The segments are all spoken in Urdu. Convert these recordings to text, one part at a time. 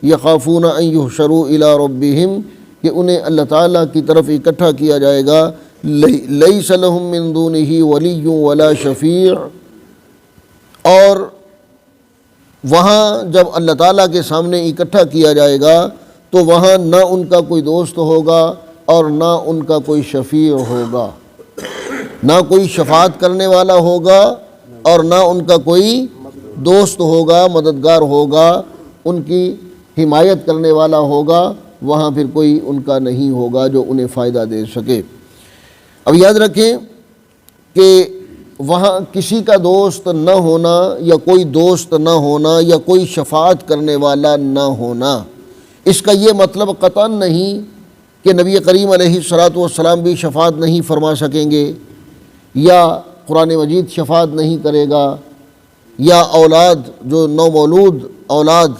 یخافون ان یحشروا الی ربہم، کہ انہیں اللہ تعالیٰ کی طرف اکٹھا کیا جائے گا، لیس لہم من دونہ ولی ولا شفیع، اور وہاں جب اللہ تعالیٰ کے سامنے اکٹھا کیا جائے گا تو وہاں نہ ان کا کوئی دوست ہوگا اور نہ ان کا کوئی شفیع ہوگا، نہ کوئی شفاعت کرنے والا ہوگا اور نہ ان کا کوئی دوست ہوگا، مددگار ہوگا، ان کی حمایت کرنے والا ہوگا، وہاں پھر کوئی ان کا نہیں ہوگا جو انہیں فائدہ دے سکے۔ اب یاد رکھیں کہ وہاں کسی کا دوست نہ ہونا یا کوئی دوست نہ ہونا یا کوئی شفاعت کرنے والا نہ ہونا، اس کا یہ مطلب قطعاً نہیں کہ نبی کریم علیہ الصلاۃ والسلام بھی شفاعت نہیں فرما سکیں گے، یا قرآن مجید شفاعت نہیں کرے گا، یا اولاد جو نومولود اولاد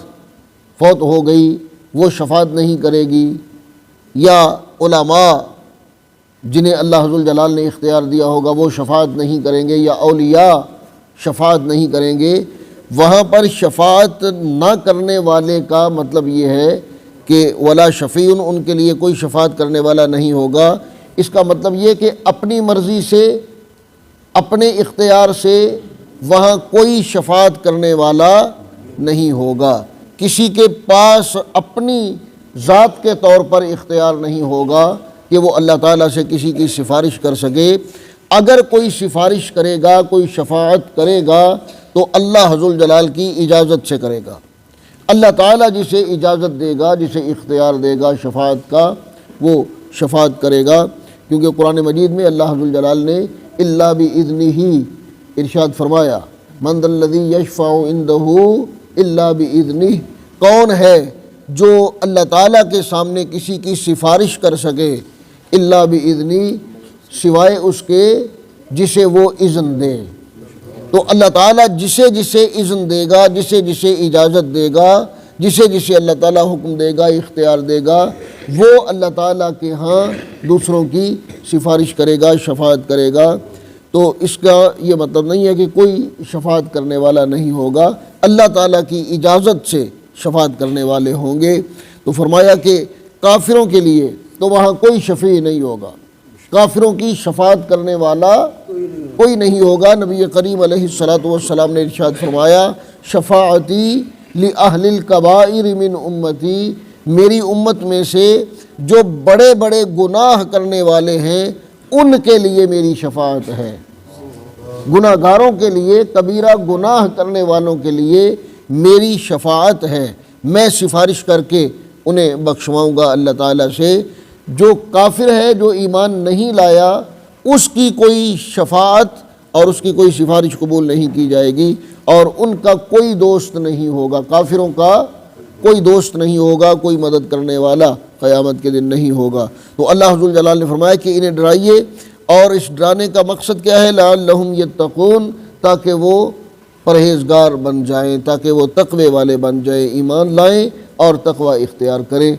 فوت ہو گئی وہ شفاعت نہیں کرے گی، یا علماء جنہیں اللہ ذوالجلال نے اختیار دیا ہوگا وہ شفاعت نہیں کریں گے، یا اولیاء شفاعت نہیں کریں گے۔ وہاں پر شفاعت نہ کرنے والے کا مطلب یہ ہے کہ ولا شفیع، ان کے لیے کوئی شفاعت کرنے والا نہیں ہوگا۔ اس کا مطلب یہ کہ اپنی مرضی سے، اپنے اختیار سے وہاں کوئی شفاعت کرنے والا نہیں ہوگا، کسی کے پاس اپنی ذات کے طور پر اختیار نہیں ہوگا کہ وہ اللہ تعالیٰ سے کسی کی سفارش کر سکے۔ اگر کوئی سفارش کرے گا، کوئی شفاعت کرے گا تو اللہ ذوالجلال کی اجازت سے کرے گا۔ اللہ تعالیٰ جسے اجازت دے گا، جسے اختیار دے گا شفاعت کا، وہ شفاعت کرے گا، کیونکہ قرآن مجید میں اللہ ذوالجلال نے الا بإذنہ ارشاد فرمایا، من ذا الذی یشفع عندہ الا بإذنہ، کون ہے جو اللہ تعالیٰ کے سامنے کسی کی سفارش کر سکے الا بإذنہ، سوائے اس کے جسے وہ اذن دے۔ تو اللہ تعالیٰ جسے جسے اذن دے گا، جسے جسے اجازت دے گا، جسے جسے اللہ تعالیٰ حکم دے گا، اختیار دے گا، وہ اللہ تعالیٰ کے ہاں دوسروں کی سفارش کرے گا، شفاعت کرے گا۔ تو اس کا یہ مطلب نہیں ہے کہ کوئی شفاعت کرنے والا نہیں ہوگا، اللہ تعالیٰ کی اجازت سے شفاعت کرنے والے ہوں گے۔ تو فرمایا کہ کافروں کے لیے تو وہاں کوئی شفیع نہیں ہوگا، کافروں کی شفاعت کرنے والا کوئی نہیں ہوگا۔ نبی کریم علیہ الصلاۃ والسلام نے ارشاد فرمایا، شفاعتی لأہل الکبائر من امتی، میری امت میں سے جو بڑے بڑے گناہ کرنے والے ہیں ان کے لیے میری شفاعت ہے۔ گناہ گاروں کے لیے، کبیرہ گناہ کرنے والوں کے لیے میری شفاعت ہے، میں سفارش کر کے انہیں بخشواؤں گا اللہ تعالیٰ سے۔ جو کافر ہے، جو ایمان نہیں لایا، اس کی کوئی شفاعت اور اس کی کوئی سفارش قبول نہیں کی جائے گی، اور ان کا کوئی دوست نہیں ہوگا، کافروں کا کوئی دوست نہیں ہوگا، کوئی مدد کرنے والا قیامت کے دن نہیں ہوگا۔ تو اللہ ذوالجلال نے فرمایا کہ انہیں ڈرائیے، اور اس ڈرانے کا مقصد کیا ہے؟ لعلہم یتقون، تاکہ وہ پرہیزگار بن جائیں، تاکہ وہ تقوی والے بن جائیں، ایمان لائیں اور تقوی اختیار کریں۔